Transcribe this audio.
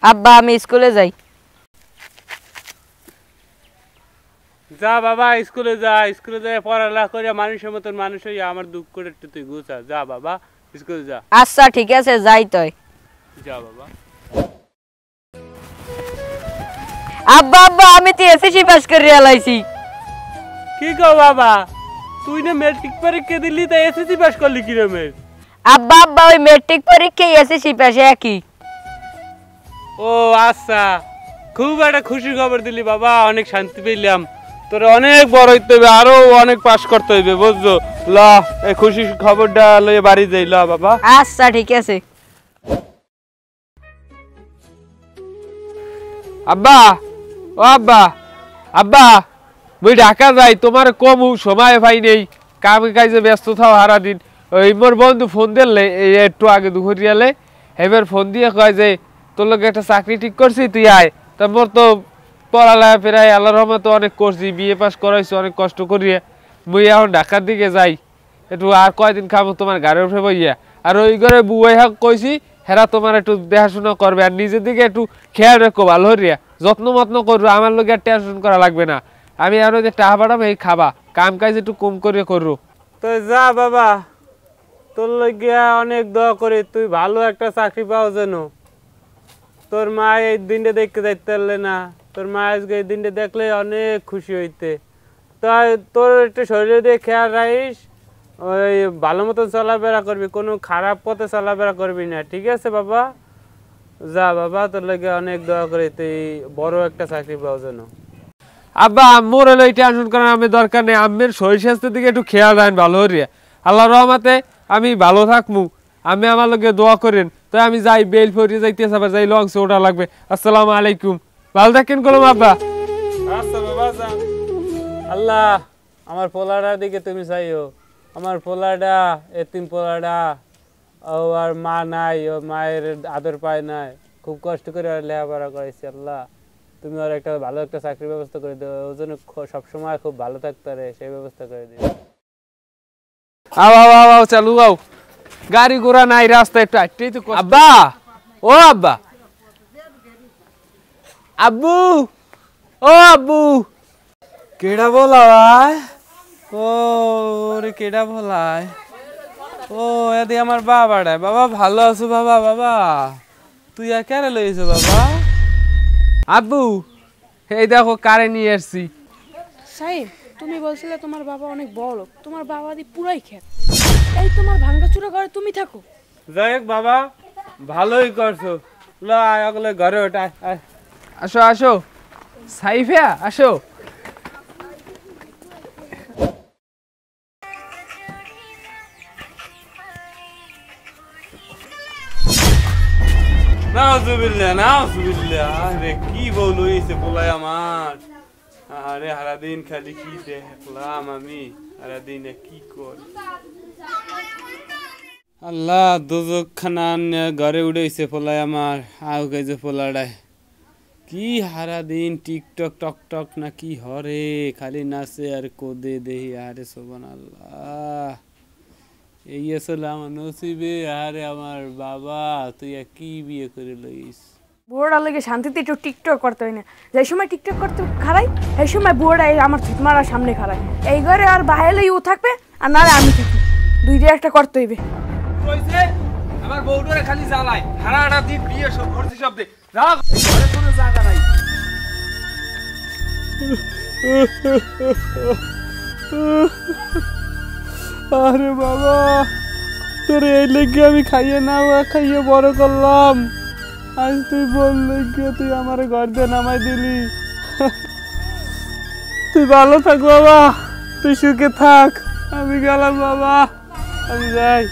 আব্বা আমি স্কুলে যাই। যা বাবা স্কুলে যা, স্কুলে যাই পড়ালেখা করে মানুষের মতন মানুষ হইয়া আমার দুঃখ করে একটু তুই গুছা। যা বাবা স্কুলে যা। আচ্ছা ঠিক আছে যাই তই। যা বাবা। আব্বা আব্বা আমি তো এসএসসি পাস করে এলাইছি। কি কও বাবা, তুই না মেট্রিক পরীক্ষা দিলি তাই এসএসসি পাস করলি কি রে? আব্বা আব্বা ওই মেট্রিক পরীক্ষায় এসএসসি পাস একই। ও আচ্ছা, খুব একটা খুশি খবর দিলি বাবা, অনেক শান্তি পেলাম। তোর অনেক বড় হইতে হবে, আরো অনেক পাস করতে হইবে বুঝছো। ল এই খুশি খবরটা লয়ে বাড়ি যাই। ল বাবা। আচ্ছা ঠিক আছে। আব্বা ও আব্বা, আব্বা মুই ঢাকা যাই, তোমার কম সময় পাই নেই, কামে কাজে ব্যস্ত থাও সারা দিন। ওই মোর বন্ধু ফোন দিলে একটু আগে দুপুরিয়ালে, এবার ফোন দিয়ে কয় যে তোর লোক একটা চাকরি ঠিক করছি তুই আয়। তা মোর তো পড়ালেখা প্রায় আল্লাহর রহমতে অনেক করছি, বিএ পাস করাইছি অনেক কষ্ট করিয়া। মুই এখন ঢাকার দিকে যাই, একটু আর কয়দিন খাবো তোমার গাড়ি উঠে বইয়া। আর ওই ঘরে বুয়াই হাক কইছি হেরা তোমার একটু দেখাশোনা করবে, আর নিজের দিকে একটু খেয়াল রাখো ভালো হরিয়া, যত্ন মত্ন করবো, আমার লোক আর টেনশন করা লাগবে না। আমি আর যে টাকা পাঠাবো এই খাবা, কাম কাজ একটু কম করে করবো। তো যা বাবা, তোর লাগিয়া অনেক দোয়া করি, তুই ভালো একটা চাকরি পাও যেন। তোর মা এই দিনটা দেখতে যাইতে পারলে না, তোর মা আজকে এই দিনটা দেখলে অনেক খুশি হইতে। তাই তোর একটু শরীরের দিয়ে খেয়াল রাখিস, ওই ভালো মতন চলাফেরা করবি, কোনো খারাপ পথে চলাফেরা করবি না, ঠিক আছে বাবা? যা বাবা, তোর লাগে অনেক দোয়া করি, তুই বড় একটা চাকরি পাও যেন। আব্বা মোর হলো এই টেনশন করার আমি দরকার নেই, আমের শরীর স্বাস্থ্যের দিকে একটু খেয়াল রাখেন ভালো হরিয়া। আল্লাহর রহমতে আমি ভালো থাকমু, আমি আমার লোকে দোয়া করেন। তো আমি যাই, বেল ফরিয়ে যাইতেছে, আবার যাই লঞ্চে ওটা লাগবে। আসসালামু আলাইকুম, ভালো থাকেন কলম আব্বা। আচ্ছা বাবা যা। আল্লাহ আমার পোলাটার দিকে তুমি চাইও, আমার পোলাটা এতিম পোলাটা, ও আর মা নাই, ও মায়ের আদর পায় নাই, খুব কষ্ট করে আর লেখাপড়া করাইছি। আল্লাহ তুমি আর একটা ভালো একটা চাকরির ব্যবস্থা করে দিও, ওর জন্য সবসময় খুব ভালো থাকতে পারে সেই ব্যবস্থা করে দিও। আও আও আও আও চালু আও, গাড়ি ঘোড়া নাই রাস্তা, একটু আটটেই তো। আব্বা ও আব্বা, আব্বু ও আব্বু। কেডা বলাই? ও রে কেডা বলাই? ও এদি আমার বাবাটা। বাবা ভালো আছো বাবা? বাবা তুই আর কেন লইছো বাবা? আব্বু এই দেখো কারে নিয়ে আসছি। সাহেব তুমি বলছিলে তোমার বাবা অনেক বড় লোক, তোমার বাবা দি পুরাই খেত, এই তোমার ভাঙ্গাচুরা ঘরে তুমি থাকো। যাই হোক বাবা, ভালোই করছো। ল আয় ওগুলো ঘরে ওঠা। আসো আসো সাইফিয়া আসো। নাউজুবিল্লাহ নাউজুবিল্লাহ। আরে কি বলু হইছে বলাই আমার। আরে সারাদিন খালি কি দেখলাম আমি, সারাদিন কি করি। আল্লাহ দুজক খানা ঘরে উড়েছে পোলাই আমার। আউ গেছে পোলাডায় কি সারাদিন টিকটক টক টক না কি হরে, খালি নাচে আর কোদে দেহি। আরে সোবান আল্লাহ, এই আসলে আমার নসিবে। আরে আমার বাবা তুই কি বিয়ে করে লইস? বুড়োটা লেগে শান্তিতে একটু টিকটক করতে হয় না, যে সময় টিকটক করতে খারাই সেই সময় বুড়োটা আমার থুতমারার সামনে খারায়। এই ঘরে আর বাইরে ও থাকবে আর না আমি থাকি, দুইটা একটা করতে হইবে। আমার বউটারে খালি জ্বালায়, হারাটা দিন বিয়ে সব করছি শব্দে। যাও ঘরে কোনো জায়গা নাই। আরে বাবা তোর এই লেগে আমি খাইয়ে না খাইয়ে বড় করলাম, আজ তুই বললে গিয়ে তুই আমার ঘর দিয়ে নামাই দিলি। তুই ভালো থাক বাবা, তুই সুখে থাক। আমি গেলাম বাবা, আমি যাই।